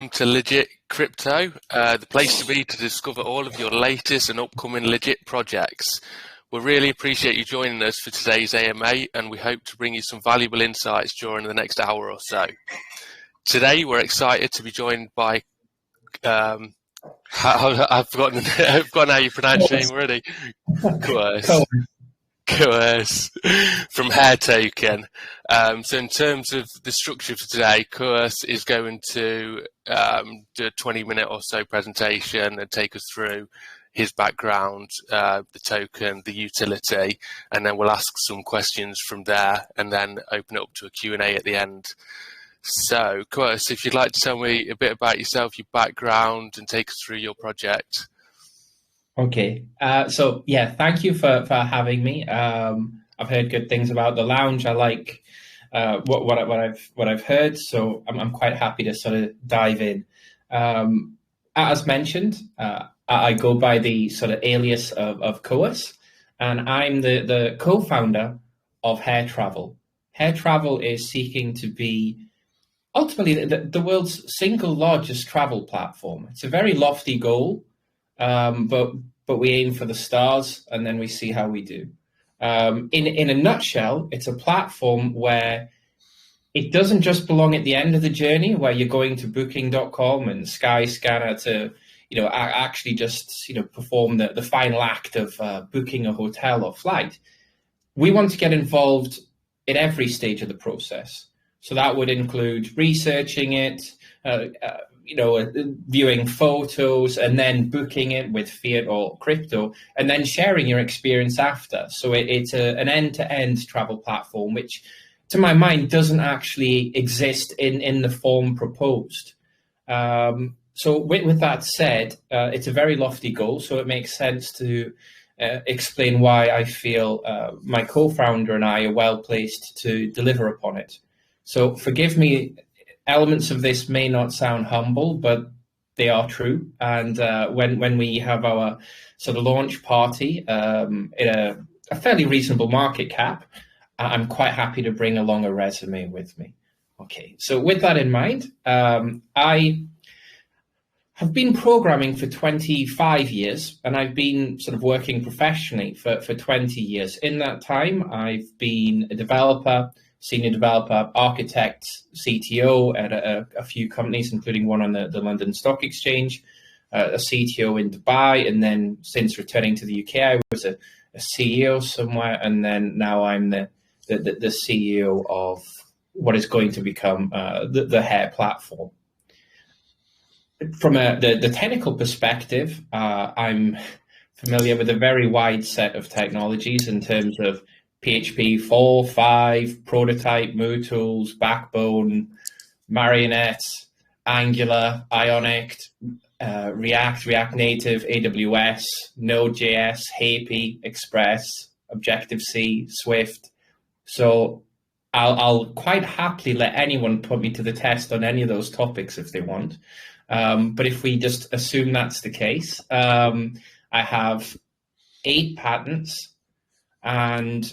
To Legit Crypto, the place to be to discover all of your latest and upcoming legit projects. We really appreciate you joining us for today's AMA, and we hope to bring you some valuable insights during the next hour or so. Today, we're excited to be joined by, I've forgotten how you pronounce your name already. Coeus from Hare token. So in terms of the structure for today, Coeus is going to do a 20-minute or so presentation and take us through his background, the token, the utility, and then we'll ask some questions from there and then open it up to a Q&A at the end. So Coeus, if you'd like to tell me a bit about yourself, your background, and take us through your project. Okay, so yeah, thank you for having me. I've heard good things about the lounge. I like what I've heard, so I'm quite happy to sort of dive in. As mentioned, I go by the sort of alias of Coeus, and I'm the co-founder of Hare Travel. Hare Travel is seeking to be ultimately the world's single largest travel platform. It's a very lofty goal. But we aim for the stars, and then we see how we do. In a nutshell, it's a platform where it doesn't just belong at the end of the journey, where you're going to booking.com and Skyscanner to, actually just, perform the final act of booking a hotel or flight. We want to get involved in every stage of the process. So that would include researching it, viewing photos, and then booking it with fiat or crypto, and then sharing your experience after. So it's an end-to-end travel platform, which to my mind doesn't actually exist in the form proposed. So with that said, it's a very lofty goal, so it makes sense to explain why I feel my co-founder and I are well-placed to deliver upon it. So forgive me, elements of this may not sound humble, but they are true. And when we have our sort of launch party in a fairly reasonable market cap, I'm quite happy to bring along a resume with me. Okay, so with that in mind, I have been programming for 25 years, and I've been sort of working professionally for 20 years. In that time, I've been a developer, senior developer, architect, CTO at a few companies, including one on the London Stock Exchange, a CTO in Dubai, and then since returning to the UK, I was a CEO somewhere, and then now I'm the CEO of what is going to become the Hare platform. From the technical perspective, I'm familiar with a very wide set of technologies in terms of PHP 4, 5, Prototype, MooTools, Backbone, Marionette, Angular, Ionic, React, React Native, AWS, Node.js, Hare, Express, Objective-C, Swift. So I'll quite happily let anyone put me to the test on any of those topics if they want. But if we just assume that's the case, I have 8 patents, and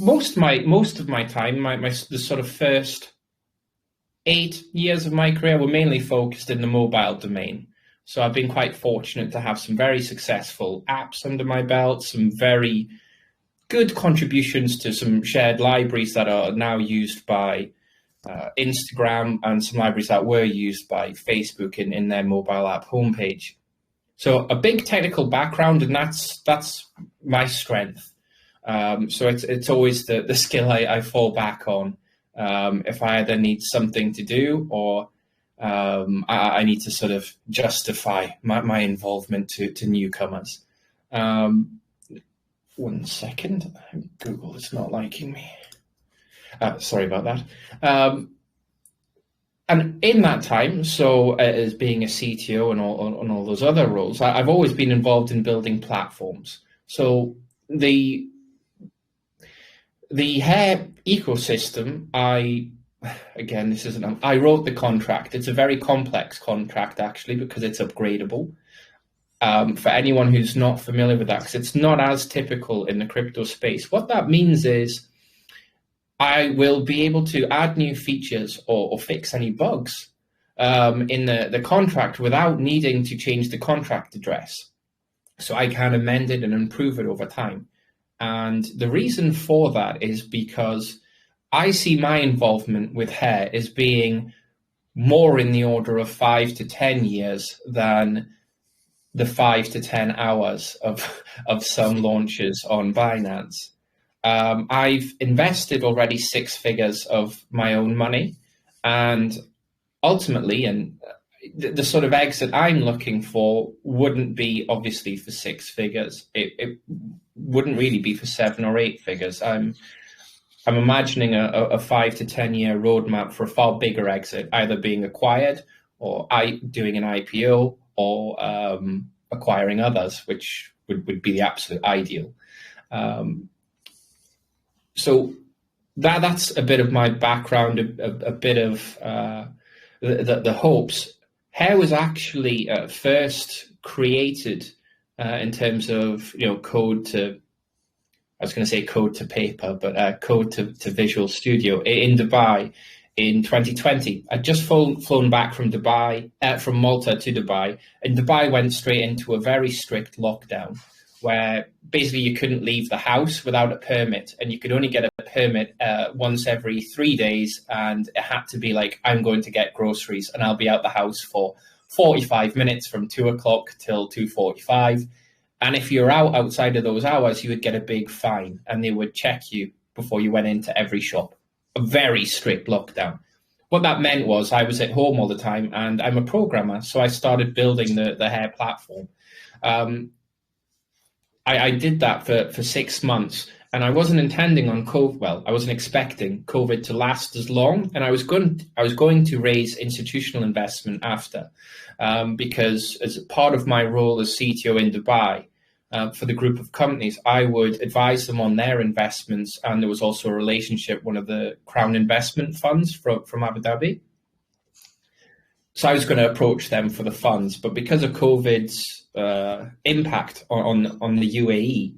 most of my time, the sort of first 8 years of my career were mainly focused in the mobile domain. So I've been quite fortunate to have some very successful apps under my belt, some very good contributions to some shared libraries that are now used by Instagram, and some libraries that were used by Facebook in their mobile app homepage. So a big technical background, and that's my strength. So it's always the skill I fall back on if I either need something to do or I need to sort of justify my involvement to newcomers. 1 second, Google is not liking me. Sorry about that. And in that time, so as being a CTO and all those other roles, I've always been involved in building platforms. So the Hare ecosystem, I wrote the contract. It's a very complex contract, actually, because it's upgradable. For anyone who's not familiar with that, because it's not as typical in the crypto space, what that means is I will be able to add new features or fix any bugs in the contract without needing to change the contract address. So I can amend it and improve it over time. And the reason for that is because I see my involvement with Hare as being more in the order of 5 to 10 years than the 5 to 10 hours of some launches on Binance. I've invested already 6 figures of my own money, and ultimately, and the sort of exit I'm looking for wouldn't be obviously for 6 figures. It wouldn't really be for 7 or 8 figures. I'm imagining a 5 to 10 year roadmap for a far bigger exit, either being acquired or doing an IPO or acquiring others, which would be the absolute ideal. So that's a bit of my background, a bit of the hopes. Hare was actually first created in terms of code to, I was going to say code to paper, but code to Visual Studio in Dubai in 2020. I'd just flown back from Dubai, from Malta to Dubai, and Dubai went straight into a very strict lockdown where basically you couldn't leave the house without a permit, and you could only get a permit once every 3 days, and it had to be like, I'm going to get groceries and I'll be out the house for 45 minutes from 2 o'clock till 2:45. And if you're outside of those hours, you would get a big fine, and they would check you before you went into every shop. A very strict lockdown. What that meant was I was at home all the time, and I'm a programmer, so I started building the Hare platform. I did that for 6 months, and I wasn't intending on COVID. Well, I wasn't expecting COVID to last as long, and I was going to raise institutional investment after, because as part of my role as CTO in Dubai for the group of companies, I would advise them on their investments, and there was also a relationship, one of the Crown investment funds from Abu Dhabi. So I was going to approach them for the funds, but because of COVID's impact on the UAE,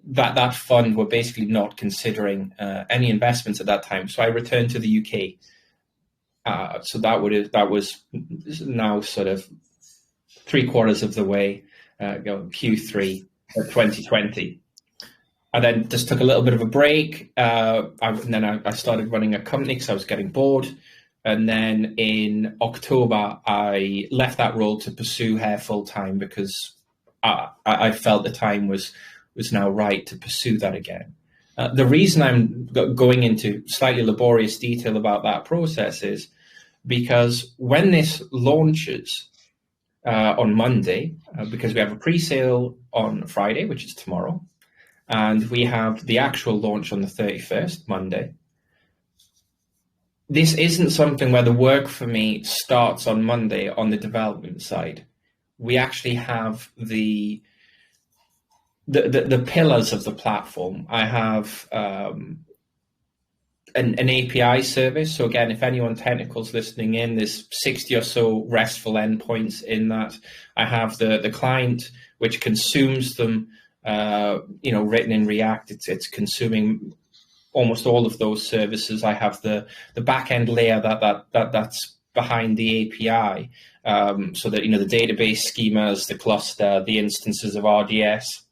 that fund were basically not considering any investments at that time. So I returned to the UK. So that was now sort of 3/4 of the way, Q3 of 2020. I then just took a little bit of a break. And then I started running a company because I was getting bored. And then in October, I left that role to pursue Hare full time because I felt the time was now right to pursue that again. The reason I'm going into slightly laborious detail about that process is because when this launches on Monday, because we have a pre-sale on Friday, which is tomorrow, and we have the actual launch on the 31st, Monday. This isn't something where the work for me starts on Monday on the development side. We actually have the pillars of the platform. I have an API service. So again, if anyone technical's listening in, there's 60 or so RESTful endpoints in that. I have the client, which consumes them, written in React. It's consuming almost all of those services. I have the backend layer that's behind the API, so that the database schemas, the cluster, the instances of RDS.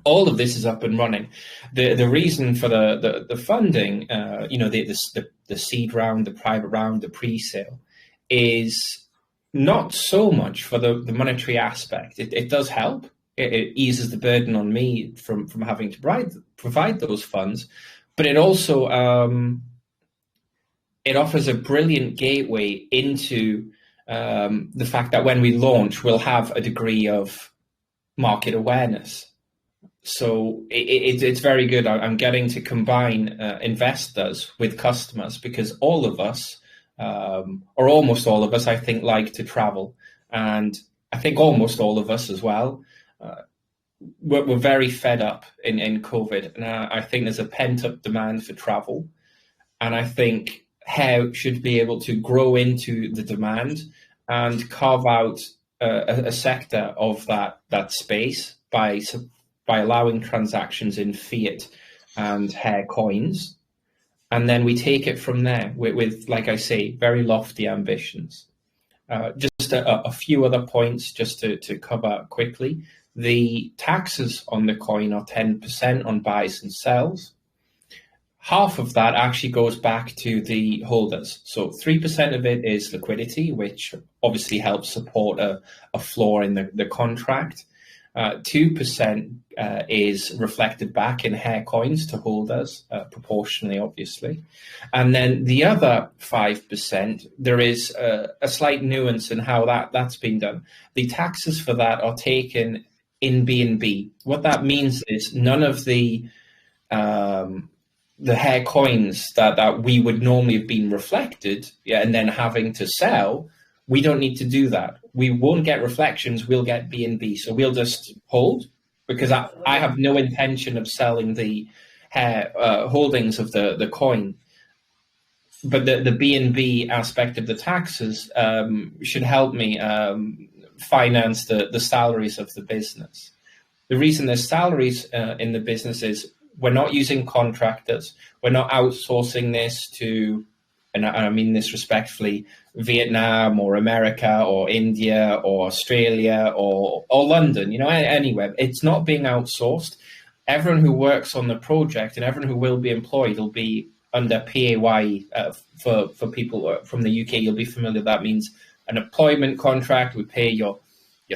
All of this is up and running. The reason for the funding, the seed round, the private round, the pre-sale, is not so much for the monetary aspect. It does help. It eases the burden on me from having to provide those funds, but it also it offers a brilliant gateway into the fact that when we launch, we'll have a degree of market awareness. So it's very good. I'm getting to combine investors with customers because all of us, or almost all of us, I think, like to travel. And I think almost all of us as well, we're very fed up in COVID. And I think there's a pent-up demand for travel. And I think Hare should be able to grow into the demand and carve out a sector of that space by allowing transactions in fiat and Hare coins, and then we take it from there with like I say, very lofty ambitions. Just a few other points just to cover quickly. The taxes on the coin are 10% on buys and sells. Half of that actually goes back to the holders. So 3% of it is liquidity, which obviously helps support a floor in the contract. 2% is reflected back in Hare coins to holders, proportionally, obviously. And then the other 5%, there is a slight nuance in how that's been done. The taxes for that are taken in BNB. What that means is none of the Hare coins that we would normally have been reflected, and then having to sell, we don't need to do that. We won't get reflections, we'll get BNB. So we'll just hold, because I have no intention of selling the Hare holdings of the coin. But the BNB aspect of the taxes should help me finance the salaries of the business. The reason there's salaries in the business is we're not using contractors. We're not outsourcing this to, and I mean this respectfully, Vietnam or America or India or Australia or London, anywhere. It's not being outsourced. Everyone who works on the project and everyone who will be employed will be under PAYE. For people from the UK, you'll be familiar. That means an employment contract. We pay your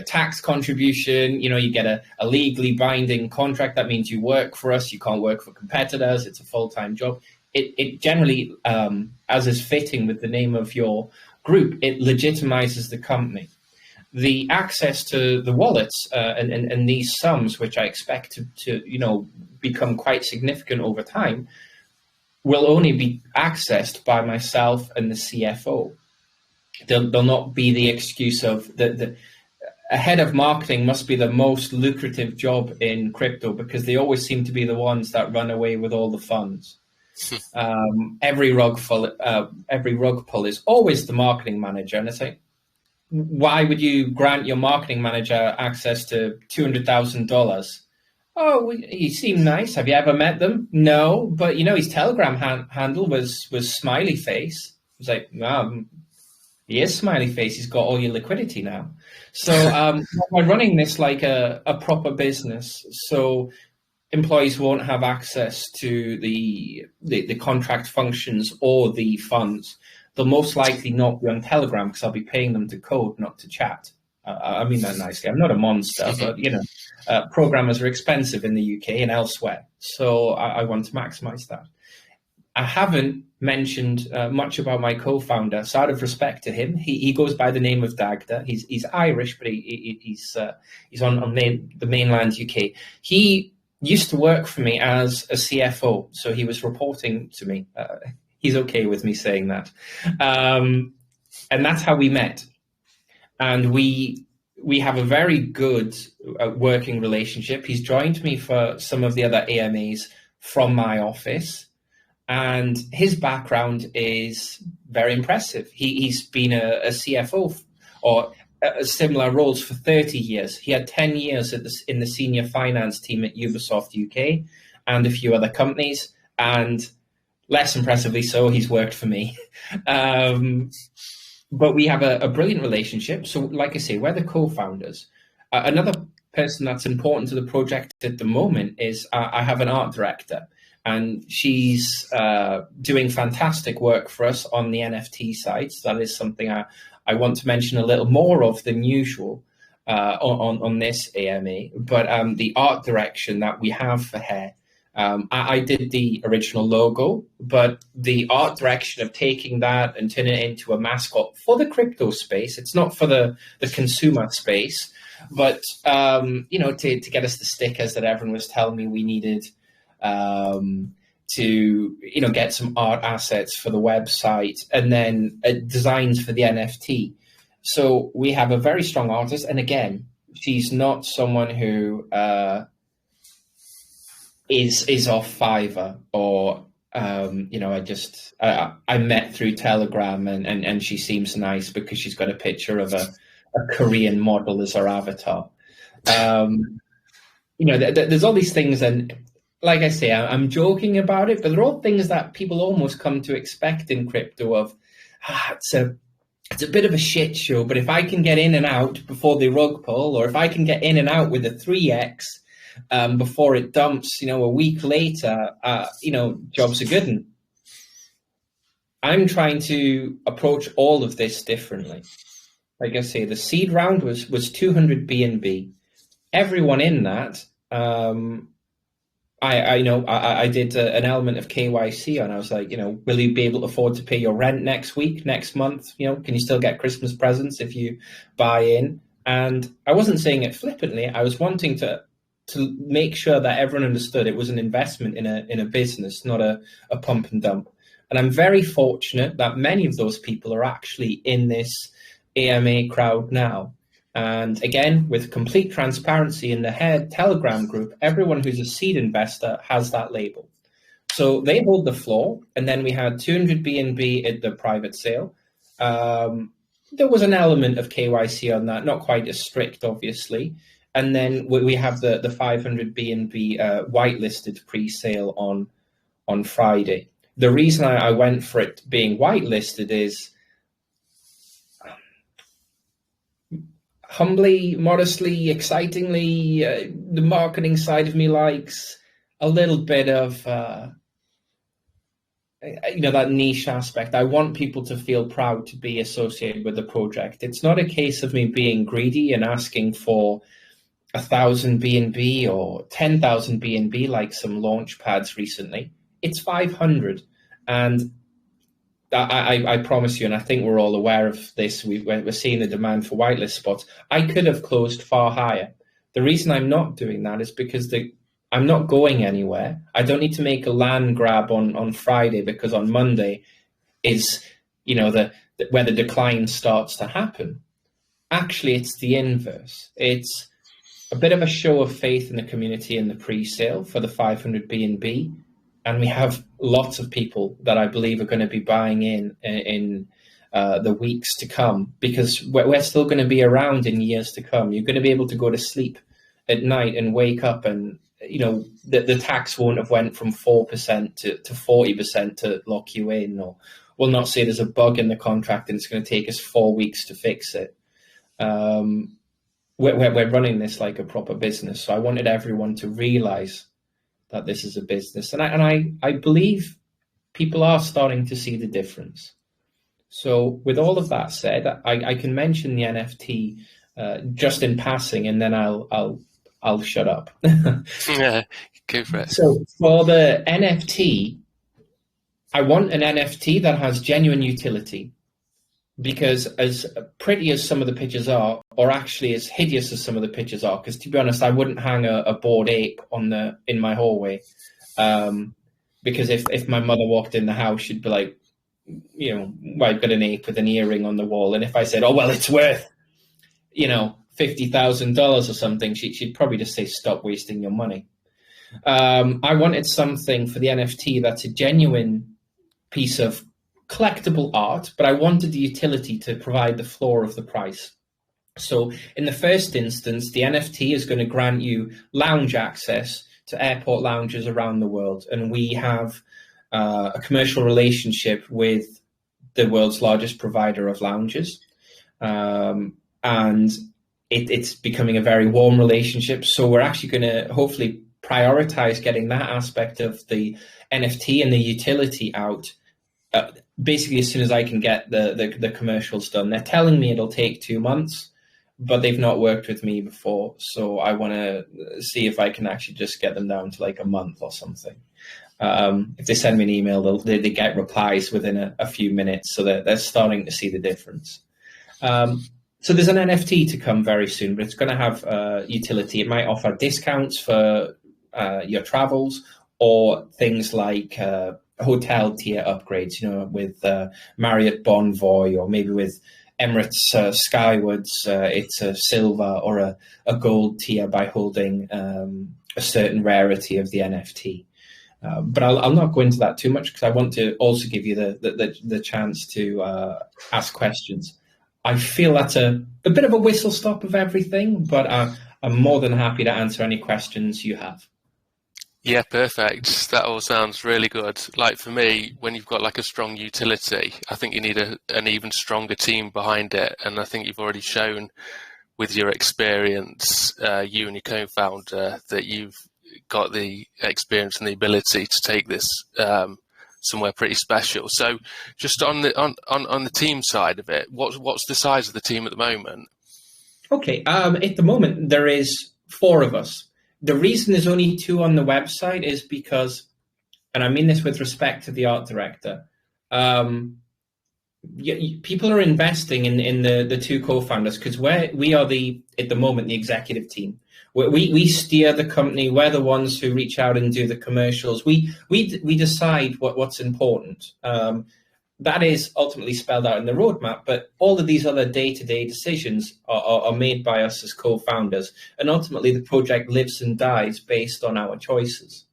tax contribution, you get a legally binding contract. That means you work for us. You can't work for competitors. It's a full-time job. It generally, as is fitting with the name of your group, it legitimizes the company. The access to the wallets and these sums, which I expect to become quite significant over time, will only be accessed by myself and the CFO. There'll not be the excuse of a head of marketing must be the most lucrative job in crypto, because they always seem to be the ones that run away with all the funds. Every rug pull is always the marketing manager. And it's like, why would you grant your marketing manager access to $200,000? Oh, he seemed nice. Have you ever met them? No, but his Telegram handle was smiley face. I was like, he is smiley face. He's got all your liquidity now. So we're running this like a proper business. So employees won't have access to the contract functions or the funds. They'll most likely not be on Telegram, because I'll be paying them to code, not to chat. I mean that nicely. I'm not a monster, but programmers are expensive in the UK and elsewhere. So I want to maximize that. I haven't mentioned much about my co-founder, so out of respect to him, he goes by the name of Dagda. He's Irish, but he's on the mainland UK. He used to work for me as a CFO, so he was reporting to me. He's okay with me saying that, and that's how we met. And we have a very good working relationship. He's joined me for some of the other AMAs from my office. And his background is very impressive. He's been a CFO or similar roles for 30 years. He had 10 years in the senior finance team at Ubisoft UK and a few other companies. And less impressively so, he's worked for me. But we have a brilliant relationship. So like I say, we're the co-founders. Another person that's important to the project at the moment is I have an art director. And she's doing fantastic work for us on the NFT side. So that is something I want to mention a little more of than usual on this AMA. But the art direction that we have for Hare, I did the original logo, but the art direction of taking that and turning it into a mascot for the crypto space, it's not for the consumer space, but to get us the stickers that everyone was telling me we needed, to get some art assets for the website, and then designs for the NFT. So we have a very strong artist, and again, she's not someone who is off Fiverr or I met through Telegram and she seems nice because she's got a picture of a Korean model as her avatar. There's all these things, and like I say, I'm joking about it, but they're all things that people almost come to expect in crypto of, it's a bit of a shit show, but if I can get in and out before the rug pull, or if I can get in and out with a 3x before it dumps, a week later, jobs are good. And I'm trying to approach all of this differently. Like I say, the seed round was 200 BNB. Everyone in that, I did an element of KYC on. I was like, will you be able to afford to pay your rent next week, next month? Can you still get Christmas presents if you buy in? And I wasn't saying it flippantly. I was wanting to make sure that everyone understood it was an investment in a business, not a pump and dump. And I'm very fortunate that many of those people are actually in this AMA crowd now. And again, with complete transparency in the Hare Telegram group, everyone who's a seed investor has that label. So they hold the floor. And then we had 200 BNB at the private sale. There was an element of KYC on that, not quite as strict, obviously. And then we have the 500 BNB whitelisted pre-sale on Friday. The reason I went for it being whitelisted is humbly, modestly, excitingly, the marketing side of me likes a little bit of, that niche aspect. I want people to feel proud to be associated with the project. It's not a case of me being greedy and asking for 1,000 BNB or 10,000 BNB like some launch pads recently. It's 500. And I promise you, and I think we're all aware of this, we're seeing the demand for whitelist spots. I could have closed far higher. The reason I'm not doing that is because I'm not going anywhere. I don't need to make a land grab on Friday, because on Monday is, where the decline starts to happen. Actually, it's the inverse. It's a bit of a show of faith in the community in the pre-sale for the 500 BNB. And we have lots of people that I believe are going to be buying in the weeks to come, because we're still going to be around in years to come. You're going to be able to go to sleep at night and wake up, and the tax won't have went from 4% to 40% to lock you in, or we'll not say there's a bug in the contract and it's going to take us 4 weeks to fix it. We're running this like a proper business, so I wanted everyone to realize that this is a business. And I believe people are starting to see the difference. So with all of that said, I can mention the NFT just in passing, and then I'll shut up. Yeah, go for it. So for the NFT, I want an NFT that has genuine utility, because as pretty as some of the pictures are, or actually as hideous as some of the pictures are, because to be honest, I wouldn't hang a bored ape in my hallway, because if my mother walked in the house, she'd be like, I've got an ape with an earring on the wall, and if I said, oh well, it's worth, $50,000 or something, she'd probably just say, stop wasting your money. I wanted something for the NFT that's a genuine piece of collectible art, but I wanted the utility to provide the floor of the price. So in the first instance, the NFT is going to grant you lounge access to airport lounges around the world. And we have a commercial relationship with the world's largest provider of lounges. And it's becoming a very warm relationship. So we're actually going to hopefully prioritize getting that aspect of the NFT and the utility out basically as soon as I can get the commercials done. They're telling me it'll take 2 months, but they've not worked with me before. So I want to see if I can actually just get them down to like a month or something. If they send me an email, they get replies within a few minutes. So they're starting to see the difference. So there's an NFT to come very soon, but it's going to have utility. It might offer discounts for your travels, or things like hotel tier upgrades, with Marriott Bonvoy, or maybe with Emirates Skywards, it's a silver or a gold tier by holding a certain rarity of the NFT. But I'll not go into that too much, because I want to also give you the chance to ask questions. I feel that's a bit of a whistle stop of everything, but I'm more than happy to answer any questions you have. Yeah, perfect. That all sounds really good. Like for me, when you've got like a strong utility, I think you need an even stronger team behind it. And I think you've already shown with your experience, you and your co-founder, that you've got the experience and the ability to take this somewhere pretty special. So, just on the team side of it, what's the size of the team at the moment? Okay, at the moment there is 4 of us. The reason there's only 2 on the website is because, and I mean this with respect to the art director, people are investing in the 2 co-founders because we are at the moment the executive team. We steer the company. We're the ones who reach out and do the commercials. We decide what's important. That is ultimately spelled out in the roadmap, but all of these other day-to-day decisions are made by us as co-founders, and ultimately the project lives and dies based on our choices.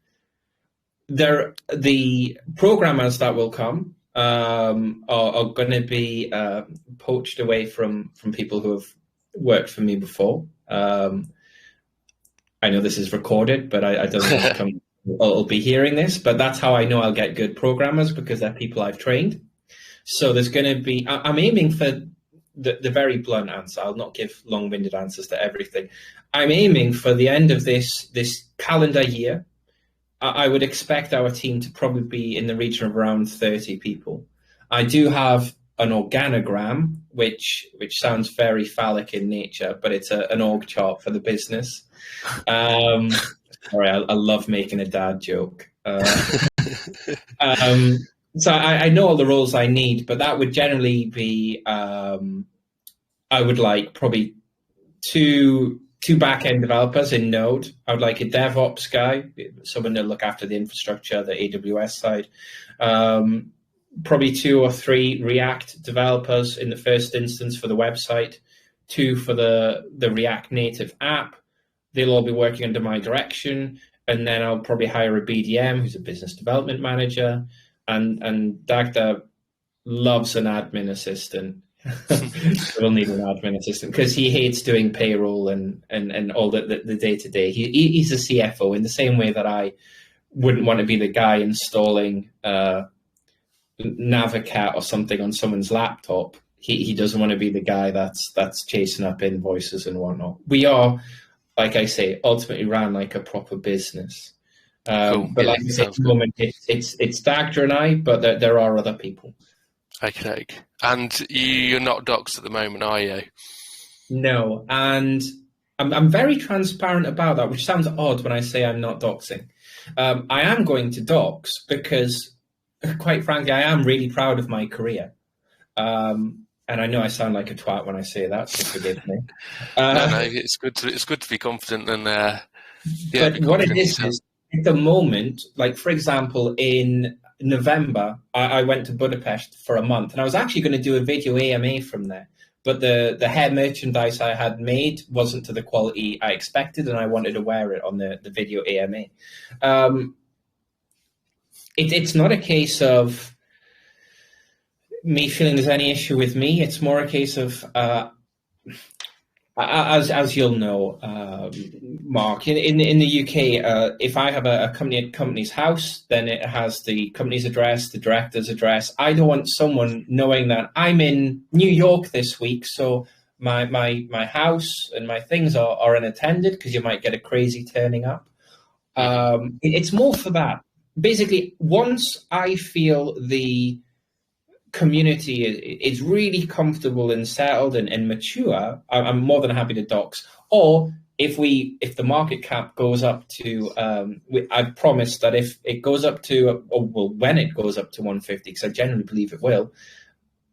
The programmers that will come are going to be poached away from people who have worked for me before. I know this is recorded, but I don't think I'll be hearing this, but that's how I know I'll get good programmers, because they're people I've trained. So there's going to be, I'm aiming for the very blunt answer. I'll not give long-winded answers to everything. I'm aiming for the end of this calendar year. I would expect our team to probably be in the region of around 30 people. I do have an organogram, which sounds very phallic in nature, but it's an org chart for the business. Sorry, I love making a dad joke. So I know all the roles I need, but that would generally be, I would like probably two back-end developers in Node. I would like a DevOps guy, someone to look after the infrastructure, the AWS side. Probably 2 or 3 React developers in the first instance for the website, 2 for the React Native app. They'll all be working under my direction. And then I'll probably hire a BDM, who's a business development manager. And Dagda loves an admin assistant. We'll need an admin assistant because he hates doing payroll and all the day-to-day. He's a CFO in the same way that I wouldn't want to be the guy installing Navicat or something on someone's laptop. He doesn't want to be the guy that's chasing up invoices and whatnot. We are, like I say, ultimately ran like a proper business. Cool. But like I say, at the moment, it's Dagda and I, but there are other people. Okay. And you're not doxed at the moment, are you? No, and I'm very transparent about that, which sounds odd when I say I'm not doxing. I am going to dox because, quite frankly, I am really proud of my career. And I know I sound like a twat when I say that, so forgive me. No, it's good to be confident and but what it is at the moment, like for example, in November, I went to Budapest for a month, and I was actually going to do a video AMA from there. But the Hare merchandise I had made wasn't to the quality I expected, and I wanted to wear it on the video AMA. It's not a case of me feeling there's any issue with me. It's more a case of, as you'll know, Mark, in the UK, if I have a company at company's house, then it has the company's address, the director's address. I don't want someone knowing that I'm in New York this week, so my house and my things are unattended because you might get a crazy turning up. It's more for that. Basically, once I feel the community is really comfortable and settled and mature, I'm more than happy to dox. Or if the market cap goes up to, I've promised that if it goes up to, when it goes up to 150, because I generally believe it will,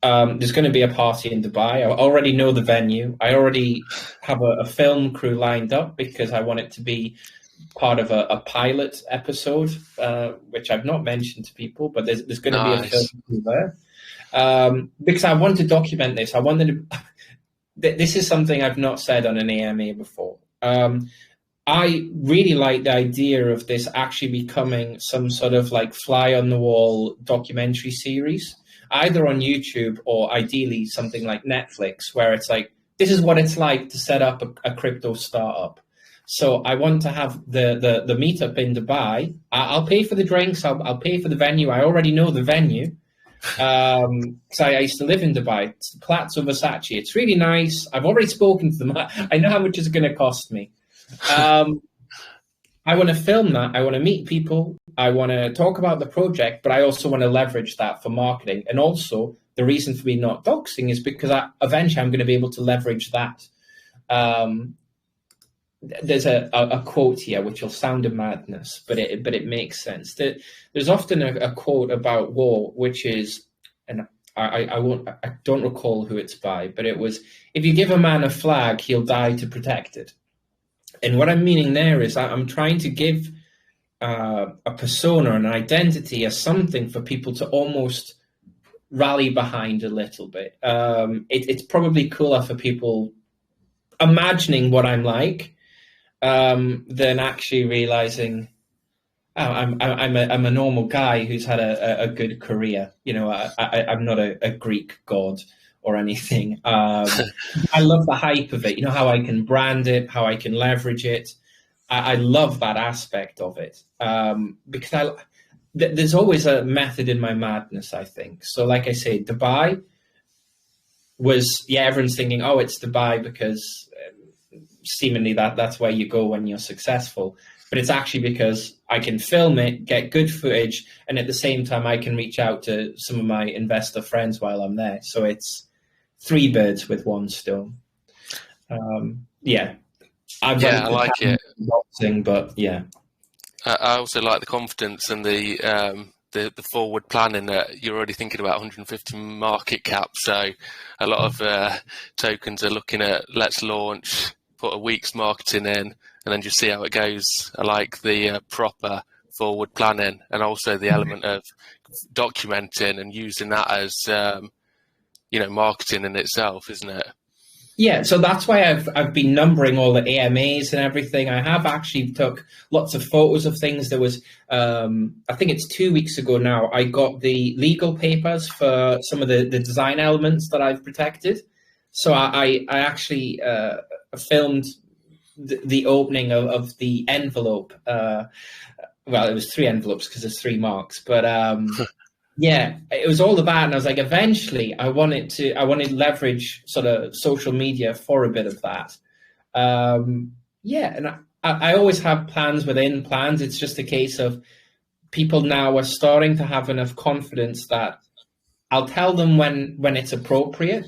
there's going to be a party in Dubai. I already know the venue. I already have a film crew lined up because I want it to be part of a pilot episode, which I've not mentioned to people, but there's going to be a film crew there. Because I want to document this. I wanted to. This is something I've not said on an AMA before. I really like the idea of this actually becoming some sort of like fly on the wall documentary series, either on YouTube or ideally something like Netflix, where it's like, this is what it's like to set up a crypto startup. So I want to have the meetup in Dubai. I'll pay for the drinks. I'll pay for the venue. I already know the venue. Because I used to live in Dubai. It's Palazzo Versace. It's really nice. I've already spoken to them. I know how much it's going to cost me. I want to film that. I want to meet people. I want to talk about the project, but I also want to leverage that for marketing. And also, the reason for me not doxing is because eventually I'm going to be able to leverage that. There's a quote here which will sound a madness, but it makes sense. There's often a quote about war, which is, and I don't recall who it's by, but it was, if you give a man a flag, he'll die to protect it. And what I'm meaning there is I'm trying to give a persona, an identity, as something for people to almost rally behind a little bit. It's probably cooler for people imagining what I'm like than actually realizing, oh, I'm a normal guy who's had a good career. You know, I'm not a Greek god or anything. I love the hype of it. You know, how I can brand it, how I can leverage it. I love that aspect of it because there's always a method in my madness, I think. So like I say, Dubai was, everyone's thinking, oh, it's Dubai because seemingly that's where you go when you're successful. But it's actually because I can film it, get good footage, and at the same time I can reach out to some of my investor friends while I'm there. So it's 3 birds with 1 stone. I like it. Boxing, but yeah. I also like the confidence and the forward planning that you're already thinking about 150 market cap. So a lot of tokens are looking at, let's launch, put a week's marketing in, and then just see how it goes. I like the proper forward planning, and also the element of documenting and using that as marketing in itself, isn't it? Yeah, so that's why I've been numbering all the AMAs and everything. I have actually took lots of photos of things. There was, I think it's 2 weeks ago now, I got the legal papers for some of the design elements that I've protected. So I actually filmed the opening of the envelope. Well, it was 3 envelopes because there's 3 marks, but yeah, it was all about, and I was like, eventually I wanted to leverage sort of social media for a bit of that. And I always have plans within plans. It's just a case of people now are starting to have enough confidence that I'll tell them when it's appropriate.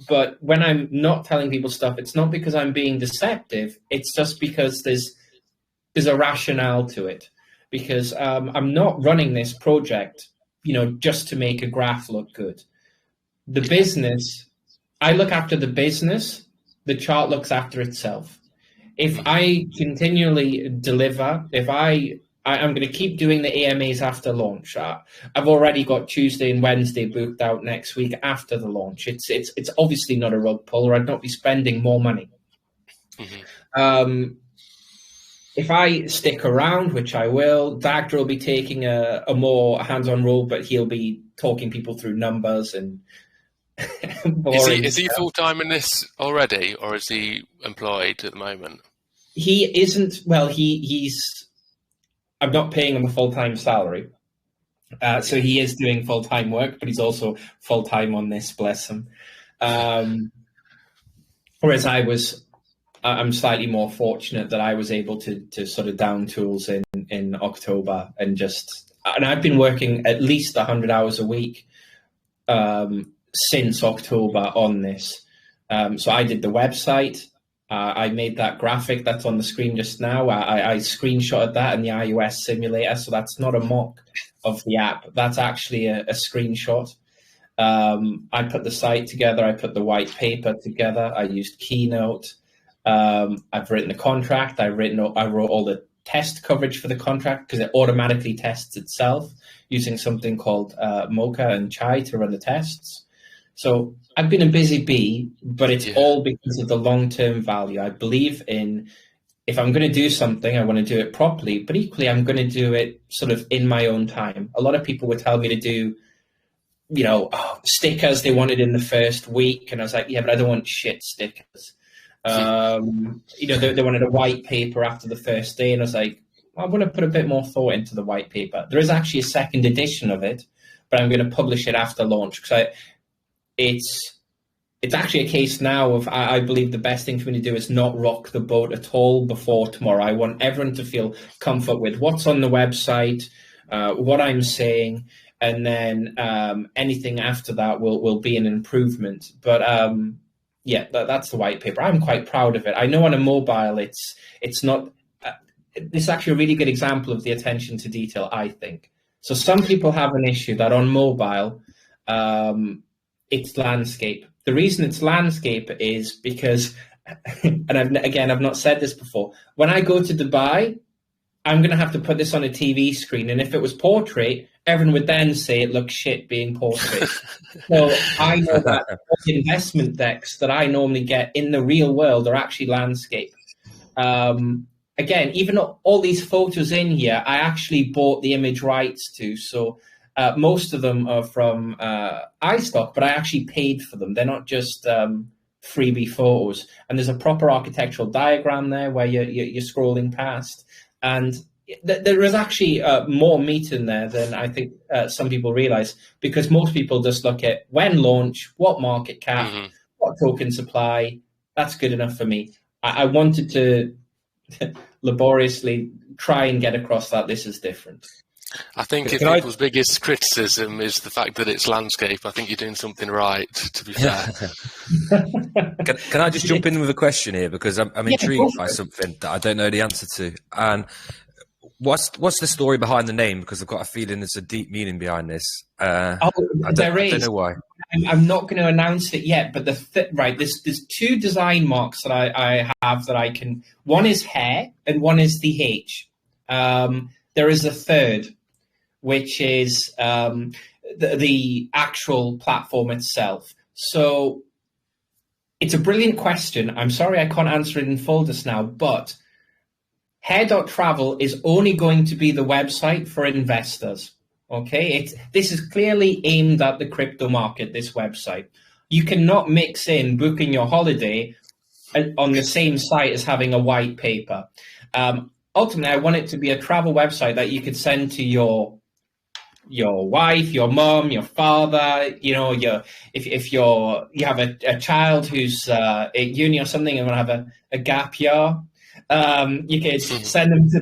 But when I'm not telling people stuff, it's not because I'm being deceptive. It's just because there's a rationale to it. Because I'm not running this project, just to make a graph look good. The business, I look after the business, the chart looks after itself. If I continually deliver, if I'm going to keep doing the AMAs after launch. I've already got Tuesday and Wednesday booked out next week after the launch. It's obviously not a rug pull, or I'd not be spending more money. Mm-hmm. If I stick around, which I will, Dagda will be taking a more hands-on role, but he'll be talking people through numbers and Is he full-time in this already, or is he employed at the moment? He isn't. Well, he's. I'm not paying him a full-time salary. So he is doing full-time work, but he's also full-time on this, bless him. Whereas I'm slightly more fortunate that I was able to sort of down tools in October and I've been working at least 100 hours a week since October on this. So I did the website. I made that graphic that's on the screen just now. I screenshotted that in the iOS simulator. So that's not a mock of the app. That's actually a screenshot. I put the site together. I put the white paper together. I used Keynote. I've written the contract. I wrote all the test coverage for the contract because it automatically tests itself using something called Mocha and Pci to run the tests. So I've been a busy bee, but it's all because of the long-term value. I believe in, if I'm going to do something, I want to do it properly, but equally I'm going to do it sort of in my own time. A lot of people would tell me to do, stickers they wanted in the first week. And I was like, yeah, but I don't want shit stickers. They wanted a white paper after the first day, and I was like, I want to put a bit more thought into the white paper. There is actually a second edition of it, but I'm going to publish it after launch because it's actually a case now of I believe the best thing for me to do is not rock the boat at all before tomorrow. I want everyone to feel comfort with what's on the website, what I'm saying, and then anything after that will be an improvement. But that's the white paper. I'm quite proud of it. I know on a mobile it's not. This is actually a really good example of the attention to detail, I think. So some people have an issue that on mobile, it's landscape. The reason it's landscape is because, and I've not said this before, when I go to Dubai, I'm going to have to put this on a TV screen. And if it was portrait, everyone would then say it looks shit being portrait. So I know that all the investment decks that I normally get in the real world are actually landscape. Again, even all these photos in here, I actually bought the image rights to. So most of them are from iStock, but I actually paid for them. They're not just freebie photos. And there's a proper architectural diagram there where you're scrolling past. And there is actually more meat in there than I think some people realize, because most people just look at when launch, what market cap, what token supply. That's good enough for me. I wanted to laboriously try and get across that this is different. I think if people's biggest criticism is the fact that it's landscape, I think you're doing something right, to be fair. Can I just jump in with a question here, because I'm intrigued by something that I don't know the answer to. And what's the story behind the name? Because I've got a feeling there's a deep meaning behind this. I don't know why. I'm not going to announce it yet, but there's two design marks that I have that I can. One is Hare and one is the H. There is a third, which is the actual platform itself. So it's a brilliant question. I'm sorry I can't answer it in full just now, but Hare.travel is only going to be the website for investors. Okay, this is clearly aimed at the crypto market, this website. You cannot mix in booking your holiday on the same site as having a white paper. Ultimately, I want it to be a travel website that you could send to your wife, your mom, your father. If you have a child who's at uni or something and want to have a gap year, you could send them to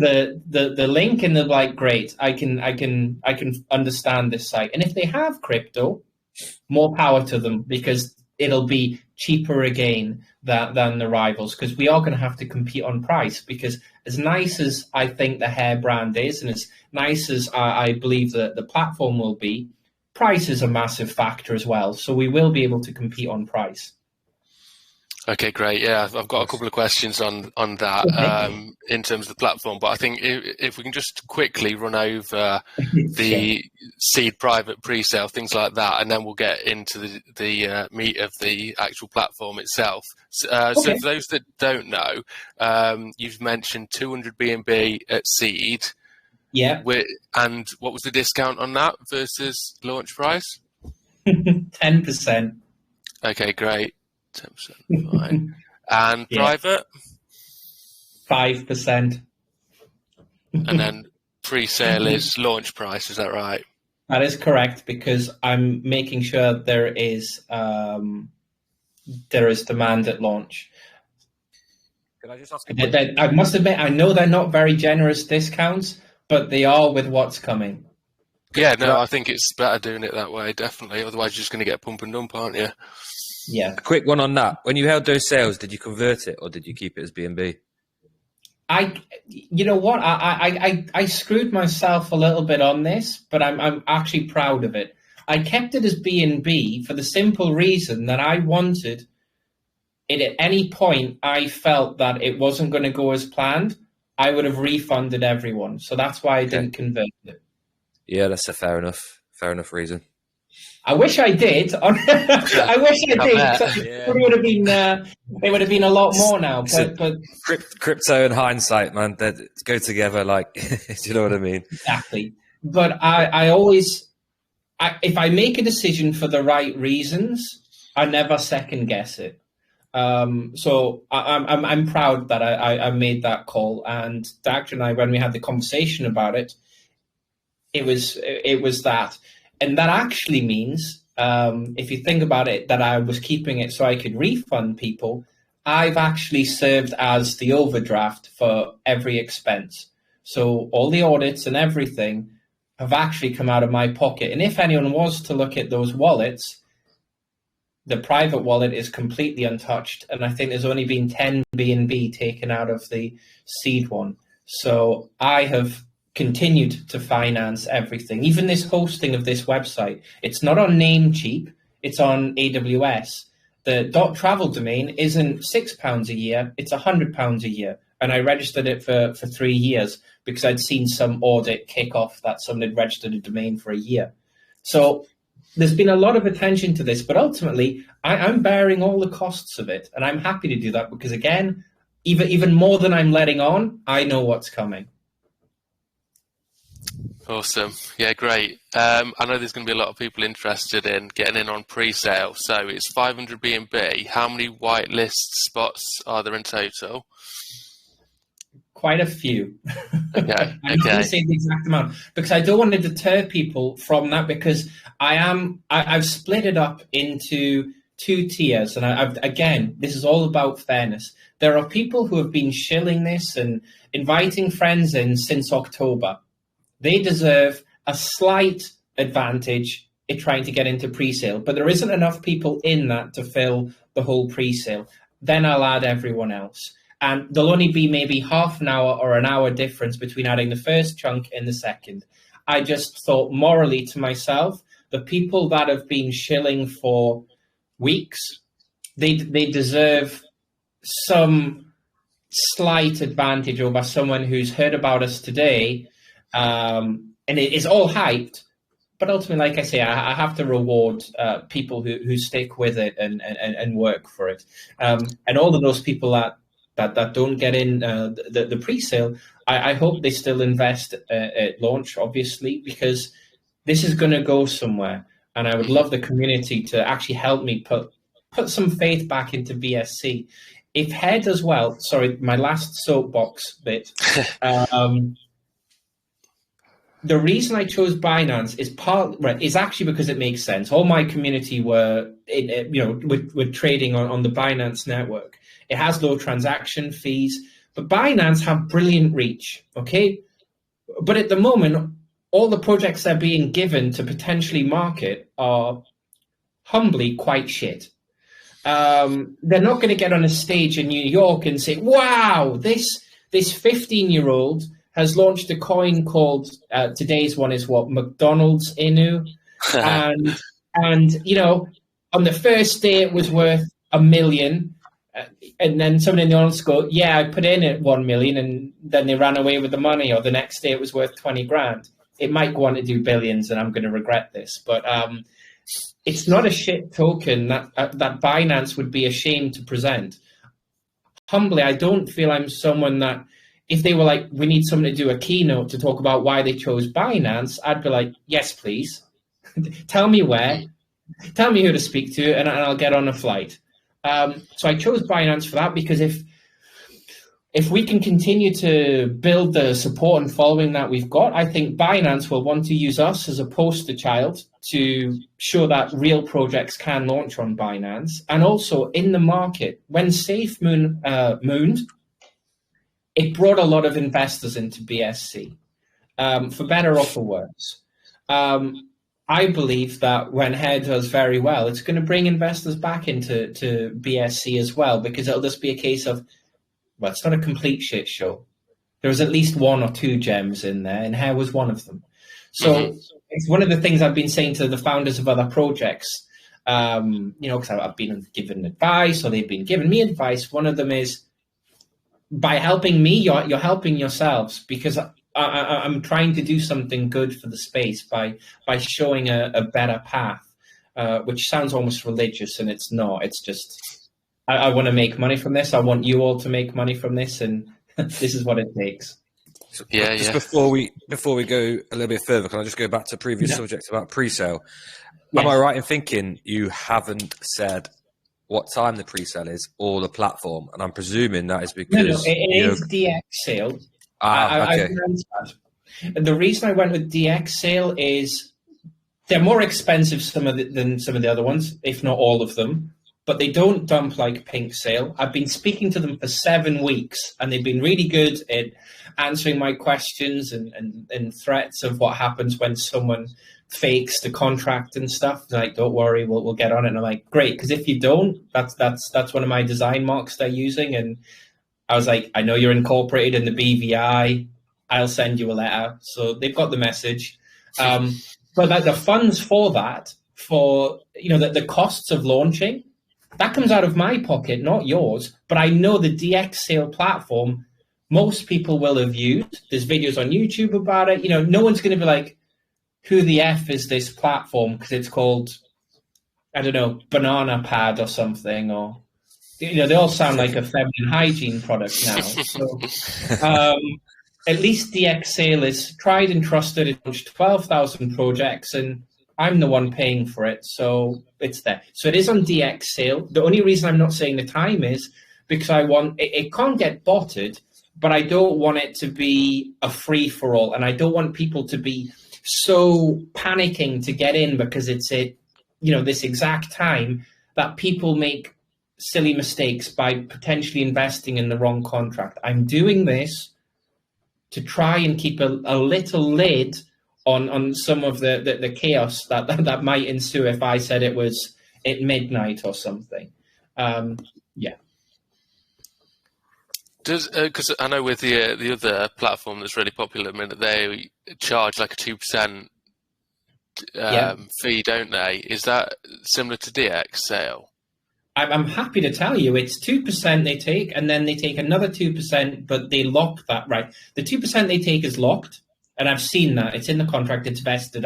the link, and they're like, "Great, I can understand this site." And if they have crypto, more power to them, because it'll be cheaper again than the rivals, because we are going to have to compete on price. Because as nice as I think the Hare brand is, and as nice as I believe that the platform will be, price is a massive factor as well. So we will be able to compete on price. Okay, great. Yeah, I've got a couple of questions on that in terms of the platform, but I think if we can just quickly run over the seed, private, pre-sale, things like that, and then we'll get into the meat of the actual platform itself. So for those that don't know, you've mentioned 200 BNB at seed. Yeah. And what was the discount on that versus launch price? 10%. Okay, great. 10%, fine. And private? 5%. And then pre-sale is launch price, is that right? That is correct, because I'm making sure there is demand at launch. Can I just ask I must admit, I know they're not very generous discounts, but they are with what's coming. Yeah, no, I think it's better doing it that way, definitely. Otherwise, you're just going to get pump and dump, aren't you? Yeah. A quick one on that. When you held those sales, did you convert it or did you keep it as BNB? You know what? I screwed myself a little bit on this, but I'm actually proud of it. I kept it as BNB for the simple reason that I wanted it at any point I felt that it wasn't going to go as planned, I would have refunded everyone. So that's why I didn't convert it. Yeah, that's a fair enough reason. I wish I did. I wish I did. It would have been. It would have been a lot more now. But crypto and hindsight, man, that go together. Like, do you know what I mean? Exactly. But I always, if I make a decision for the right reasons, I never second guess it. So I'm proud that I made that call. And Dr. and I, when we had the conversation about it, it was that. And that actually means, if you think about it, that I was keeping it so I could refund people. I've actually served as the overdraft for every expense. So all the audits and everything have actually come out of my pocket. And if anyone was to look at those wallets, the private wallet is completely untouched. And I think there's only been 10 BNB taken out of the seed one. So I have continued to finance everything, even this hosting of this website. It's not on Namecheap, it's on AWS. The .travel domain isn't £6 a year, it's £100 a year. And I registered it for 3 years because I'd seen some audit kick off that someone had registered a domain for a year. So there's been a lot of attention to this, but ultimately I'm bearing all the costs of it. And I'm happy to do that because, again, even more than I'm letting on, I know what's coming. Awesome. Yeah, great. I know there's going to be a lot of people interested in getting in on pre-sale. So it's 500 BNB. How many whitelist spots are there in total? Quite a few. Okay. I'm not going to say the exact amount because I don't want to deter people from that, because I've split it up into 2 tiers. And again, this is all about fairness. There are people who have been shilling this and inviting friends in since October. They deserve a slight advantage in trying to get into pre-sale, but there isn't enough people in that to fill the whole pre-sale. Then I'll add everyone else. And there'll only be maybe half an hour or an hour difference between adding the first chunk and the second. I just thought morally to myself, the people that have been shilling for weeks, they deserve some slight advantage over someone who's heard about us today. And it is all hyped, but ultimately, like I say, I have to reward people who stick with it and work for it. And all of those people that don't get in the pre-sale, I hope they still invest at launch, obviously, because this is going to go somewhere. And I would love the community to actually help me put some faith back into BSC. If Hare does well, sorry, my last soapbox bit. The reason I chose Binance is actually because it makes sense. All my community were trading on the Binance network. It has low transaction fees, but Binance have brilliant reach. Okay, but at the moment, all the projects they're being given to potentially market are humbly quite shit. They're not going to get on a stage in New York and say, "Wow, this 15-year-old." has launched a coin called, today's one is what, McDonald's Inu. and on the first day it was worth $1 million. And then someone in the audience go, yeah, I put in at 1 million and then they ran away with the money. Or the next day it was worth 20 grand. It might go on to do billions and I'm going to regret this. But it's not a shit token that Binance would be ashamed to present. Humbly, I don't feel I'm someone that, if they were like, we need someone to do a keynote to talk about why they chose Binance, I'd be like, yes, please. Tell me where. Tell me who to speak to, and I'll get on a flight. So I chose Binance for that, because if we can continue to build the support and following that we've got, I think Binance will want to use us as a poster child to show that real projects can launch on Binance. And also in the market, when SafeMoon mooned, it brought a lot of investors into BSC, for better or for worse. I believe that when Hare does very well, it's going to bring investors back into BSC as well, because it'll just be a case of, well, it's not a complete shit show. There was at least 1 or 2 gems in there, and Hare was one of them. So it's one of the things I've been saying to the founders of other projects, because I've been given advice, or they've been giving me advice. One of them is, by helping me, you're helping yourselves, because I'm trying to do something good for the space by showing a better path, which sounds almost religious, and it's not. It's just, I want to make money from this. I want you all to make money from this, and this is what it takes. Just before we go a little bit further, can I just go back to previous subjects about pre-sale? Yes. Am I right in thinking you haven't said what time the pre-sale is or the platform? And I'm presuming that is because No, it is DX sale. Okay. The reason I went with DX sale is they're more expensive than some of the other ones, if not all of them. But they don't dump like Pink Sale. I've been speaking to them for 7 weeks, and they've been really good at answering my questions and threats of what happens when someone fakes the contract and stuff. They're like, don't worry, we'll get on it. And I'm like, great, because if you don't, that's one of my design marks they're using. And I was like, I know you're incorporated in the BVI. I'll send you a letter. So they've got the message. But like the funds for that, for the costs of launching, that comes out of my pocket, not yours. But I know the DX sale platform, most people will have used. There's videos on YouTube about it. No one's going to be like, who the F is this platform? Because it's called, I don't know, Banana Pad or something. Or, they all sound like a feminine hygiene product now. So at least DX sale is tried and trusted. It launched 12,000 projects, and I'm the one paying for it, so it's there. So it is on DX sale. The only reason I'm not saying the time is because I want it can't get botted, but I don't want it to be a free for all, and I don't want people to be so panicking to get in because it's at this exact time that people make silly mistakes by potentially investing in the wrong contract. I'm doing this to try and keep a little lid on some of the chaos that might ensue if I said it was at midnight or something. Yeah. Because I know with the other platform that's really popular at the minute, they charge like a 2% fee, don't they? Is that similar to DX sale? I'm happy to tell you it's 2% they take, and then they take another 2%, but they lock that, right? The 2% they take is locked, and I've seen that. It's in the contract. It's vested.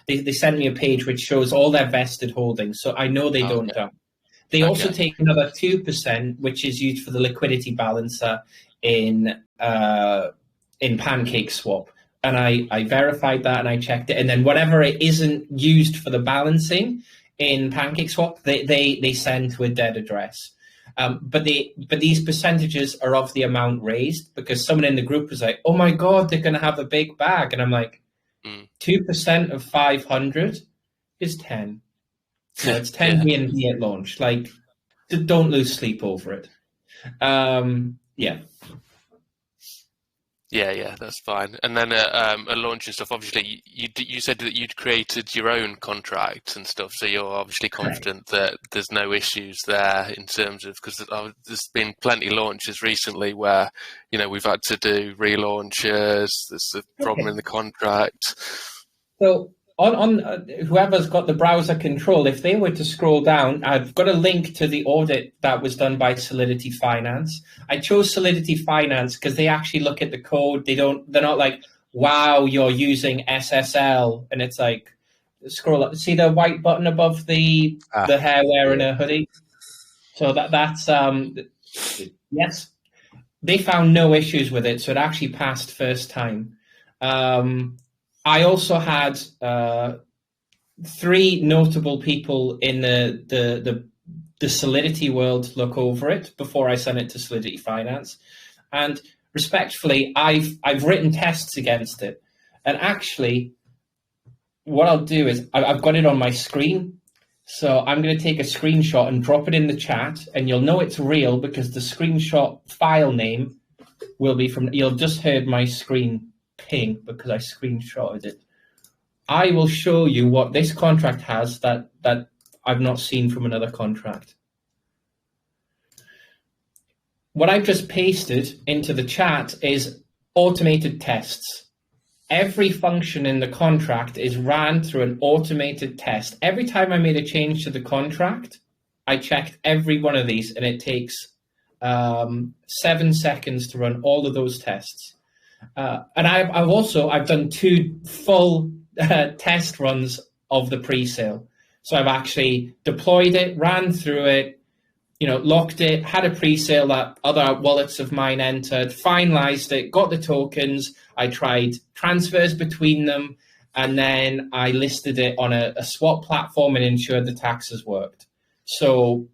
They sent me a page which shows all their vested holdings, so I know they don't dump. They also take another 2%, which is used for the liquidity balancer in Pancake Swap. And I verified that and I checked it. And then whatever it isn't used for the balancing in Pancake Swap, they send to a dead address. But these percentages are of the amount raised, because someone in the group was like, oh my God, they're going to have a big bag. And I'm like, 2% of 500 is 10. So it's 10 BNB at launch. Like, don't lose sleep over it. Yeah, that's fine. And then a launch and stuff, obviously, you said that you'd created your own contract and stuff, so you're obviously confident that there's no issues there in terms of, because there's been plenty of launches recently where, we've had to do relaunches, there's a problem in the contract. So on whoever's got the browser control, if they were to scroll down, I've got a link to the audit that was done by Solidity Finance. I chose Solidity Finance because they actually look at the code. They're not like, wow, you're using SSL, and it's like, scroll up. See the white button above the Hare wearing a hoodie? So that's yes. They found no issues with it, so it actually passed first time. I also had 3 notable people in the Solidity world look over it before I sent it to Solidity Finance, and respectfully, I've written tests against it. And actually, what I'll do is I've got it on my screen, so I'm going to take a screenshot and drop it in the chat, and you'll know it's real because the screenshot file name will be from. You'll just heard my screen ping because I screenshotted it. I will show you what this contract has that I've not seen from another contract. What I've just pasted into the chat is automated tests. Every function in the contract is ran through an automated test. Every time I made a change to the contract, I checked every one of these, and it takes 7 seconds to run all of those tests. And I've done 2 full test runs of the pre-sale. So I've actually deployed it, ran through it, locked it, had a pre-sale that other wallets of mine entered, finalized it, got the tokens. I tried transfers between them, and then I listed it on a swap platform and ensured the taxes worked. So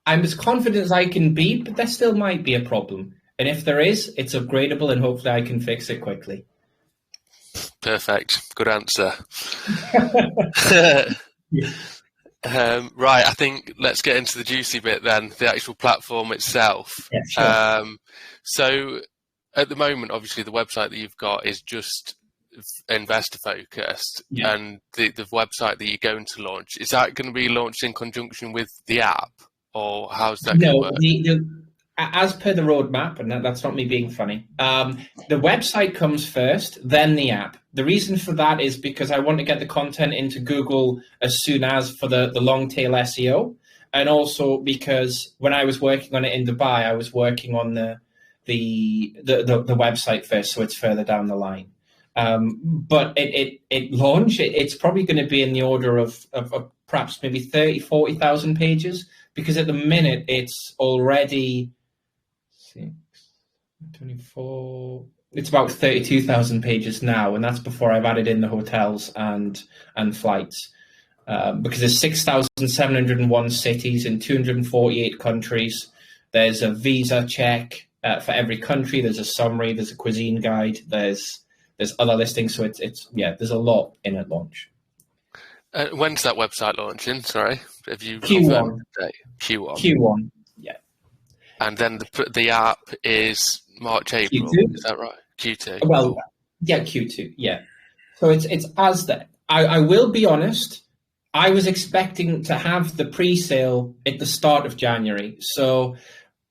I'm as confident as I can be, but there still might be a problem. And if there is, it's upgradable, and hopefully I can fix it quickly. Perfect. Good answer. Right, I think let's get into the juicy bit then, the actual platform itself. Yeah, sure. So at the moment, obviously, the website that you've got is just investor focused, and the website that you're going to launch, is that going to be launched in conjunction with the app, or how's that going to work? As per the roadmap, and that's not me being funny, the website comes first, then the app. The reason for that is because I want to get the content into Google as soon as for the long tail SEO, and also because when I was working on it in Dubai, I was working on the website first, so it's further down the line. But it launched. It's probably going to be in the order of perhaps maybe 30, 40,000 pages, because at the minute it's already 24. It's about 32,000 pages now, and that's before I've added in the hotels and flights. Because there's 6,701 cities in 248 countries. There's a visa check for every country. There's a summary. There's a cuisine guide. There's other listings. So it's there's a lot in at launch. When's that website launching? Sorry, have you Q1. Q1. Q1. Yeah. And then the app is March, April. Q2? Is that right? Q2. Well, yeah, Q2. Yeah. So it's as that. I will be honest. I was expecting to have the pre-sale at the start of January. So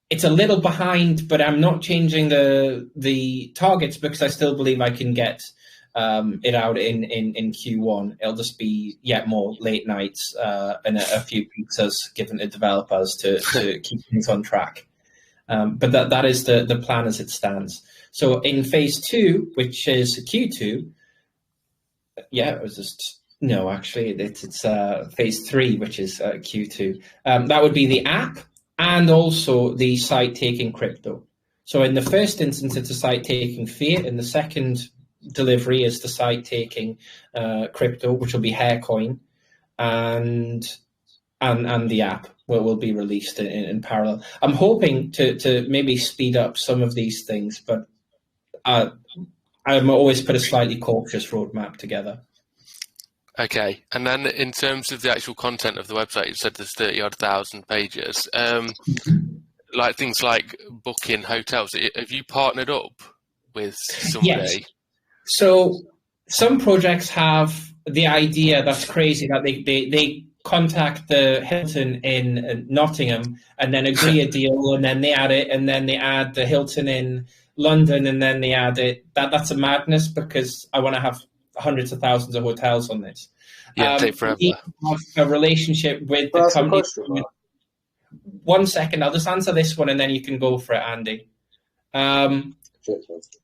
it's a little behind, but I'm not changing the targets because I still believe I can get it out in Q1. It'll just be more late nights and a few pizzas given to developers to keep things on track. But that is the plan as it stands. So in phase 2, which is Q2, it was just actually it's phase 3, which is Q2. That would be the app and also the site taking crypto. So in the first instance, it's a site taking fiat. In the second delivery is the site taking crypto, which will be Hare coin, and the app will be released in parallel. I'm hoping to maybe speed up some of these things, but I'm always put a slightly cautious roadmap together. Okay, and then in terms of the actual content of the website, you said there's 30-odd thousand pages. Like things like booking hotels, have you partnered up with somebody? Yes. So some projects have the idea that's crazy that they contact the Hilton in Nottingham and then agree a deal, and then they add it, and then they add the Hilton in London, and then they add it. That's a madness because I want to have hundreds of thousands of hotels on this. Take forever. We have a relationship with the company. 1 second, I'll just answer this one and then you can go for it, Andy.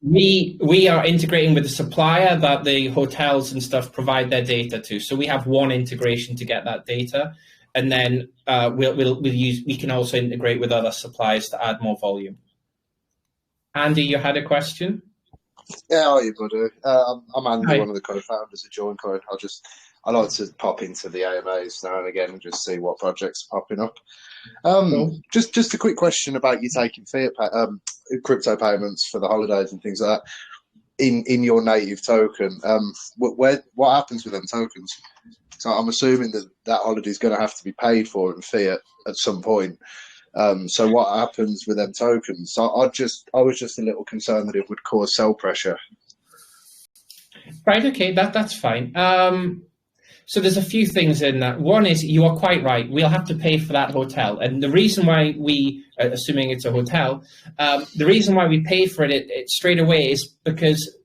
We are integrating with the supplier that the hotels and stuff provide their data to. So we have one integration to get that data, and then we can also integrate with other suppliers to add more volume. Andy, you had a question? Yeah, how are you, buddy? I'm Andy, one of the co-founders of JoinCoin. I like to pop into the AMAs now and again and just see what projects are popping up. Cool. Just a quick question about you taking fiat crypto payments for the holidays and things like that in your native token. What happens with them tokens? So I'm assuming that holiday is going to have to be paid for in fiat at some point. So what happens with them tokens? So I was just a little concerned that it would cause sell pressure. Right. Okay. That's fine. So there's a few things in that. One is you are quite right. We'll have to pay for that hotel, and the reason why we, assuming it's a hotel, the reason why we pay for it straight away is because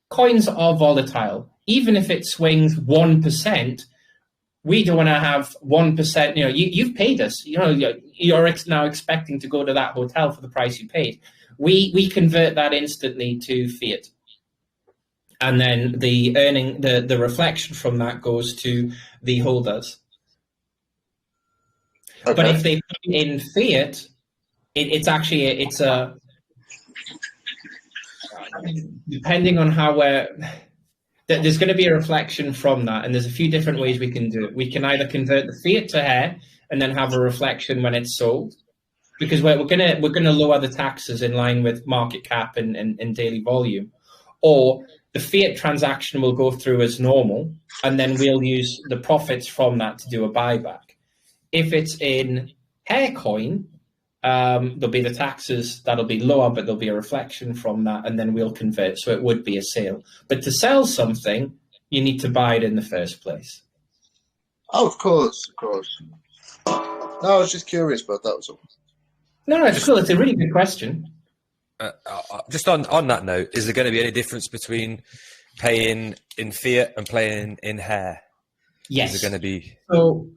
coins are volatile. Even if it swings 1%. We don't want to have 1%. You've paid us. You're now expecting to go to that hotel for the price you paid. We convert that instantly to fiat, and then the earning, the reflection from that goes to the holders. Okay. But if they pay in fiat, it's a depending on how there's going to be a reflection from that, and there's a few different ways we can do it. We can either convert the fiat to Hare and then have a reflection when it's sold, because we're gonna lower the taxes in line with market cap and daily volume, or the fiat transaction will go through as normal, and then we'll use the profits from that to do a buyback. If it's in Hare coin, there'll be the taxes that'll be lower, but there'll be a reflection from that, and then we'll convert. So it would be a sale. But to sell something, you need to buy it in the first place. Oh, of course. No, I was just curious about that. Was all. No, it's cool. It's a really good question. Just on that note, is there going to be any difference between paying in fiat and paying in Hare? Yes. Is there going to be?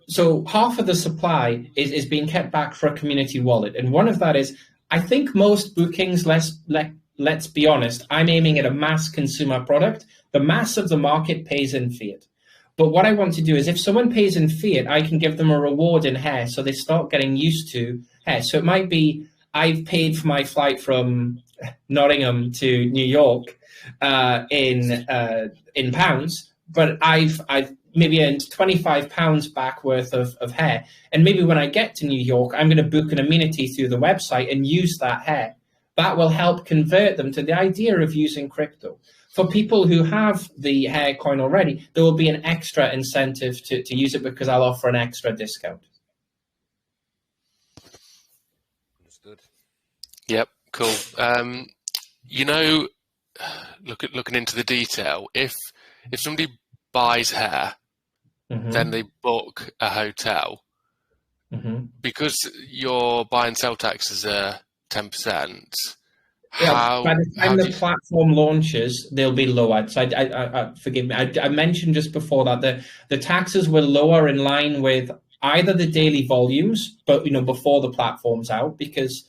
So half of the supply is being kept back for a community wallet, and one of that is, I think most bookings. Let's be honest. I'm aiming at a mass consumer product. The mass of the market pays in fiat. But what I want to do is, if someone pays in fiat, I can give them a reward in Hare, so they start getting used to Hare. So it might be, I've paid for my flight from Nottingham to New York in pounds, but I've maybe earned £25 back worth of Hare. And maybe when I get to New York, I'm going to book an amenity through the website and use that Hare. That will help convert them to the idea of using crypto. For people who have the Hare coin already, there will be an extra incentive to use it, because I'll offer an extra discount. Understood. Yep, cool. Looking into the detail, if somebody buys Hare, then they book a hotel, because your buy and sell taxes are 10%. Yeah, by the time the platform launches, they'll be lowered. So I forgive me. I mentioned just before that the taxes will lower in line with either the daily volumes, but before the platform's out, because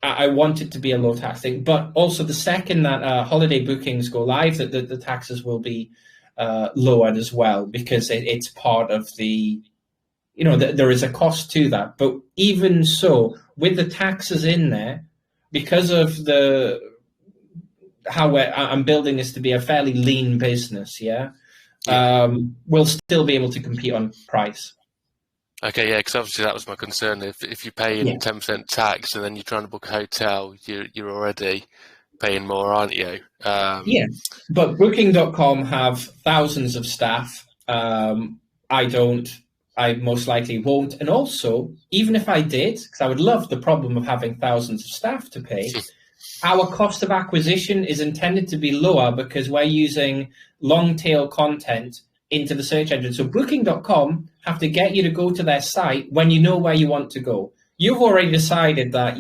I want it to be a low tax thing. But also the second that holiday bookings go live, that the taxes will be lowered as well, because it's part of the, there is a cost to that. But even so, with the taxes in there, because of how I'm building this to be a fairly lean business, we'll still be able to compete on price. Okay, yeah, because obviously that was my concern. If you pay in 10% tax and then you're trying to book a hotel, you're already paying more, aren't you? But Booking.com have thousands of staff. I most likely won't. And also, even if I did, because I would love the problem of having thousands of staff to pay, our cost of acquisition is intended to be lower because we're using long tail content into the search engine. So Booking.com have to get you to go to their site when you know where you want to go. You've already decided that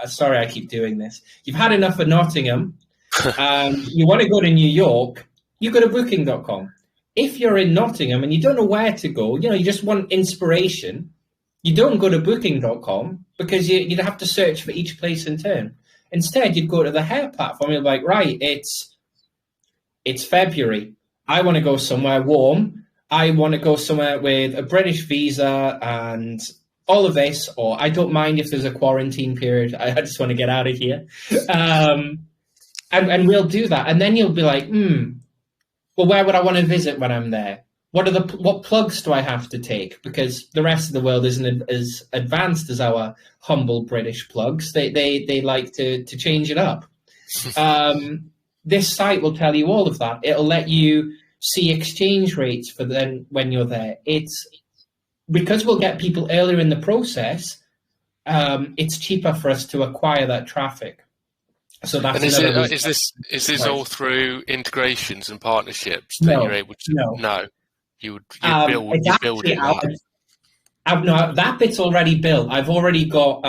sorry, I keep doing this. You've had enough of Nottingham. You want to go to New York, you go to Booking.com. If you're in Nottingham and you don't know where to go, you just want inspiration, you don't go to Booking.com, because you'd have to search for each place in turn. Instead, you'd go to the Hare platform. You're like, right, it's February. I want to go somewhere warm. I want to go somewhere with a British visa and all of this, or I don't mind if there's a quarantine period. I just want to get out of here. And we'll do that. And then you'll be like, well, where would I want to visit when I'm there? What plugs do I have to take? Because the rest of the world isn't as advanced as our humble British plugs. They like to change it up. This site will tell you all of that. It'll let you see exchange rates for then when you're there. It's because we'll get people earlier in the process. It's cheaper for us to acquire that traffic. So that's is this all through integrations and partnerships that you're able to? No. You build it up. No, that bit's already built. I've already got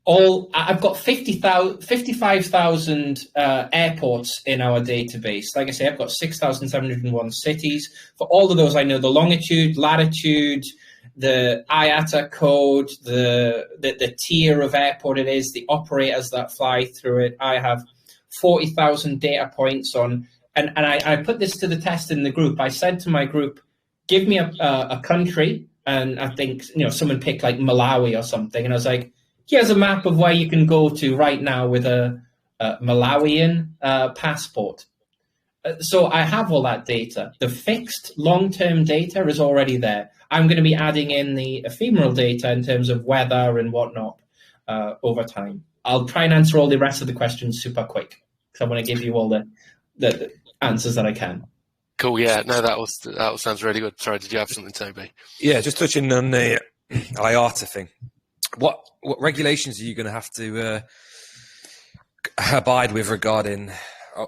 I've got 55,000 airports in our database. Like I say, I've got 6,701 cities. For all of those, I know the longitude, latitude, the IATA code, the tier of airport it is, the operators that fly through it. I have 40,000 data points on. And I put this to the test in the group. I said to my group, give me a country. And I think someone picked like Malawi or something. And I was like, here's a map of where you can go to right now with a Malawian passport. So I have all that data. The fixed long-term data is already there. I'm going to be adding in the ephemeral data in terms of weather and whatnot over time. I'll try and answer all the rest of the questions super quick, because I want to give you all the answers that I can. Cool. Yeah. No, that all sounds really good. Sorry, did you have something, Toby? Yeah, just touching on the IATA thing. What regulations are you going to have to abide with regarding?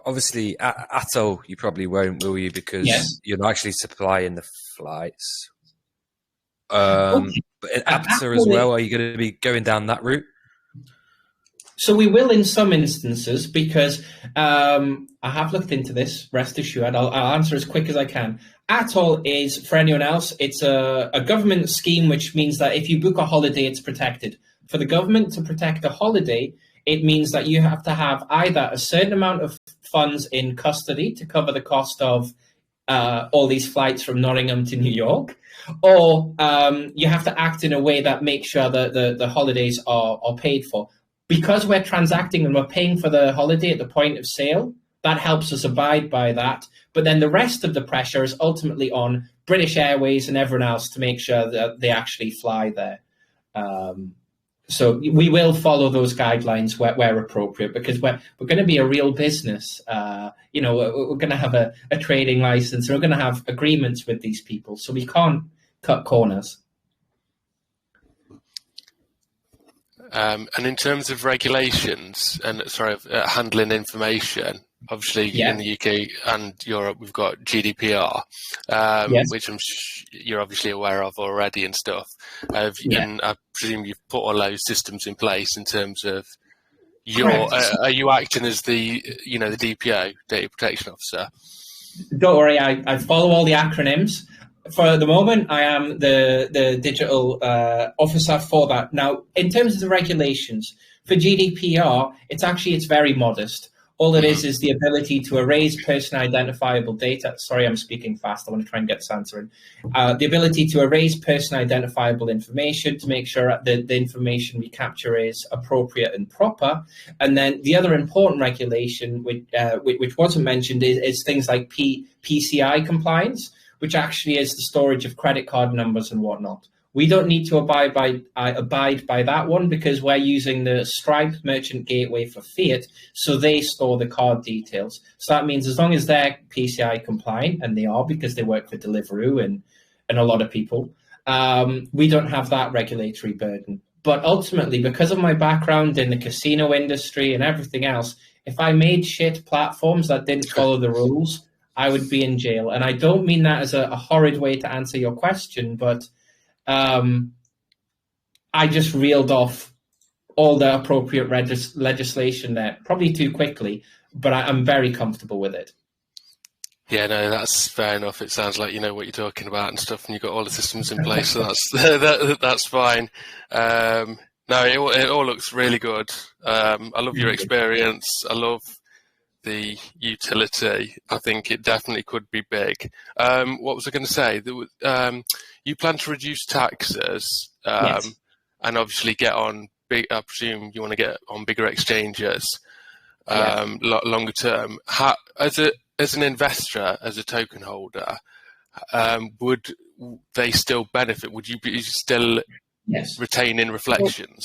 Obviously, ATO you probably won't, will you? Because you're not actually supplying the flights. But in APTA as well, are you going to be going down that route? So we will in some instances, because I have looked into this, rest assured. I'll answer as quick as I can. ATOL is, for anyone else, it's a government scheme, which means that if you book a holiday, it's protected. For the government to protect a holiday, it means that you have to have either a certain amount of funds in custody to cover the cost of all these flights from Nottingham to New York, or you have to act in a way that makes sure that the holidays are paid for. Because we're transacting and we're paying for the holiday at the point of sale, that helps us abide by that. But then the rest of the pressure is ultimately on British Airways and everyone else to make sure that they actually fly there. So we will follow those guidelines where appropriate, because we're going to be a real business. We're going to have a trading license. We're going to have agreements with these people. So we can't cut corners. And in terms of regulations and handling information, obviously in the UK and Europe we've got GDPR, which you're obviously aware of already and stuff. And I presume you've put all those systems in place in terms of are you acting as the the DPO, Data Protection Officer? Don't worry, I follow all the acronyms. For the moment, I am the digital officer for that. Now, in terms of the regulations, for GDPR, it's very modest. All it is the ability to erase personally identifiable data. Sorry, I'm speaking fast. I want to try and get this answer in. The ability to erase personally identifiable information to make sure that the information we capture is appropriate and proper. And then the other important regulation, which wasn't mentioned, is things like Pci Compliance, which actually is the storage of credit card numbers and whatnot. We don't need to abide by that one, because we're using the Stripe merchant gateway for fiat, so they store the card details. So that means as long as they're PCI compliant, and they are because they work for Deliveroo and a lot of people, we don't have that regulatory burden. But ultimately, because of my background in the casino industry and everything else, if I made shit platforms that didn't follow the rules, I would be in jail. And I don't mean that as a horrid way to answer your question, but I just reeled off all the appropriate legislation there, probably too quickly, but I'm very comfortable with it. Yeah, no, that's fair enough. It sounds like you know what you're talking about and stuff, and you've got all the systems in place, so that's fine. No, it all looks really good. I love your experience. I love the utility. I think it definitely could be big. What was I going to say? You plan to reduce taxes, yes, and obviously get on big. I presume you want to get on bigger exchanges, longer term. As an investor, as a token holder, would they still benefit? Would you be still retaining reflections?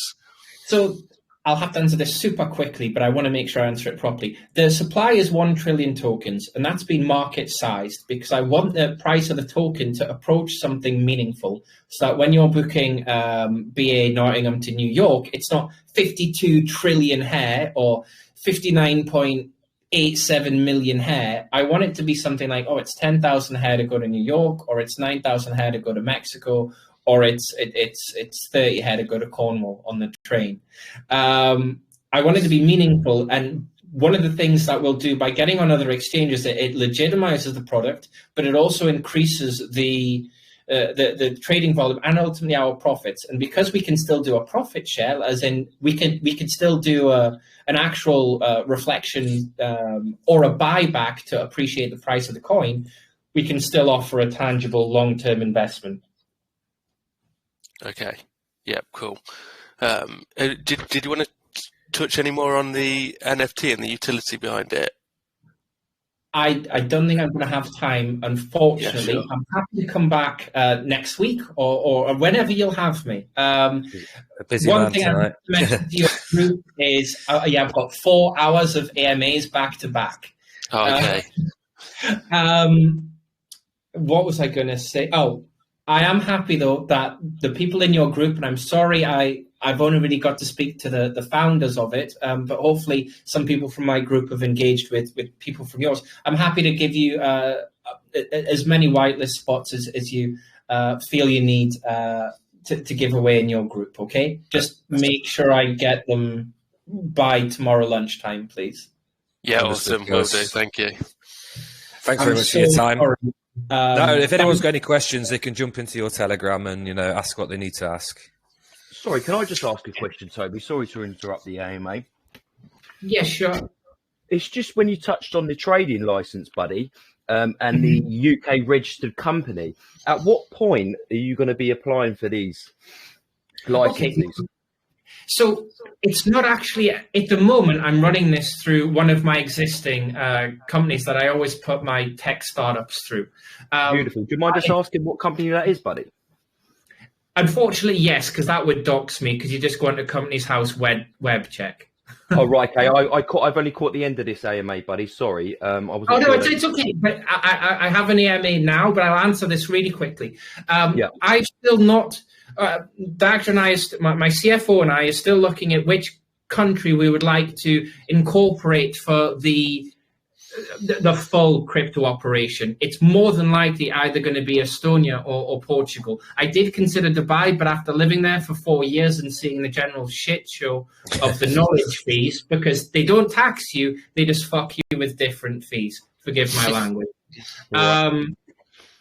So I'll have to answer this super quickly, but I want to make sure I answer it properly. The supply is 1 trillion tokens, and that's been market sized because I want the price of the token to approach something meaningful, so that when you're booking BA Nottingham to New York, it's not 52 trillion Hare or 59.87 million Hare. I want it to be something like, it's 10,000 Hare to go to New York, or it's 9,000 Hare to go to Mexico, or it's 30 Hare to go to Cornwall on the train. I want it to be meaningful, and one of the things that we'll do by getting on other exchanges, it legitimizes the product, but it also increases the trading volume and ultimately our profits. And because we can still do a profit share, as in we can still do an actual reflection or a buyback to appreciate the price of the coin, we can still offer a tangible long-term investment. Okay. Yeah, cool. Did you want to touch any more on the NFT and the utility behind it? I don't think I'm going to have time, unfortunately. Yeah, sure. I'm happy to come back next week or whenever you'll have me. A busy One man thing tonight. I mentioned to your group is, I've got 4 hours of AMAs back to back. Okay. What was I going to say? Oh, I am happy, though, that the people in your group, and I'm sorry I've only really got to speak to the founders of it, but hopefully some people from my group have engaged with people from yours. I'm happy to give you as many whitelist spots as you feel you need to give away in your group, okay? Just make sure I get them by tomorrow lunchtime, please. Yeah, awesome. Will do. Thank you. Thanks very much for your time. Sorry. No, if anyone's got any questions, they can jump into your Telegram and, ask what they need to ask. Sorry, can I just ask a question, Toby? Sorry to interrupt the AMA. Yeah, sure. It's just when you touched on the trading license, buddy, and the UK registered company, at what point are you going to be applying for these licenses? So it's not actually, at the moment, I'm running this through one of my existing companies that I always put my tech startups through. Beautiful. Do you mind just asking what company that is, buddy? Unfortunately, yes, because that would dox me, because you just go into company's house web check. Oh, right. Okay. I've only caught the end of this AMA, buddy. Sorry. It's okay. But I have an AMA now, but I'll answer this really quickly. I've still not... Dr. and I, my CFO and I are still looking at which country we would like to incorporate for the full crypto operation. It's more than likely either going to be Estonia or Portugal. I did consider Dubai, but after living there for 4 years and seeing the general shit show of the knowledge fees, because they don't tax you, they just fuck you with different fees. Forgive my language.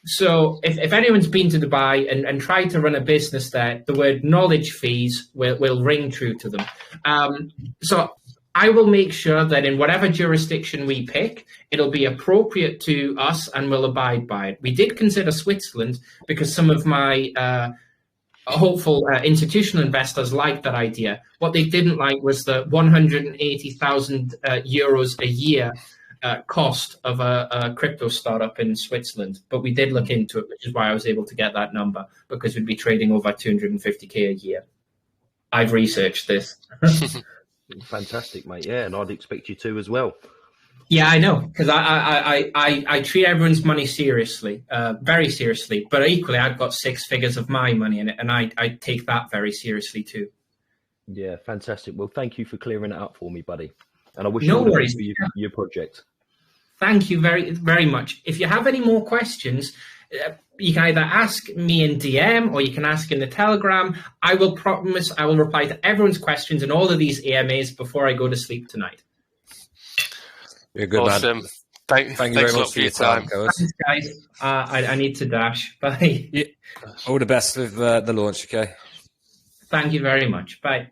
So if anyone's been to Dubai and tried to run a business there, the word knowledge fees will ring true to them. So I will make sure that in whatever jurisdiction we pick, it'll be appropriate to us and we'll abide by it. We did consider Switzerland because some of my hopeful institutional investors liked that idea. What they didn't like was the 180,000 euros a year cost of a crypto startup in Switzerland, but we did look into it, which is why I was able to get that number, because we'd be trading over 250k a year. I've researched this. Fantastic, mate. Yeah, and I'd expect you to as well. Yeah, I know, because I treat everyone's money seriously, very seriously, but equally I've got 6 figures of my money in it, and I take that very seriously too. Yeah, fantastic. Well, thank you for clearing it up for me, buddy. And I wish no you all the worries best for your project. Thank you very, very much. If you have any more questions, you can either ask me in DM or you can ask in the Telegram. I will promise I will reply to everyone's questions in all of these AMAs before I go to sleep tonight. You're good, awesome. Man. Thank you very much for your time. Thanks, guys. I need to dash. Bye. Yeah. All the best with the launch, okay? Thank you very much. Bye.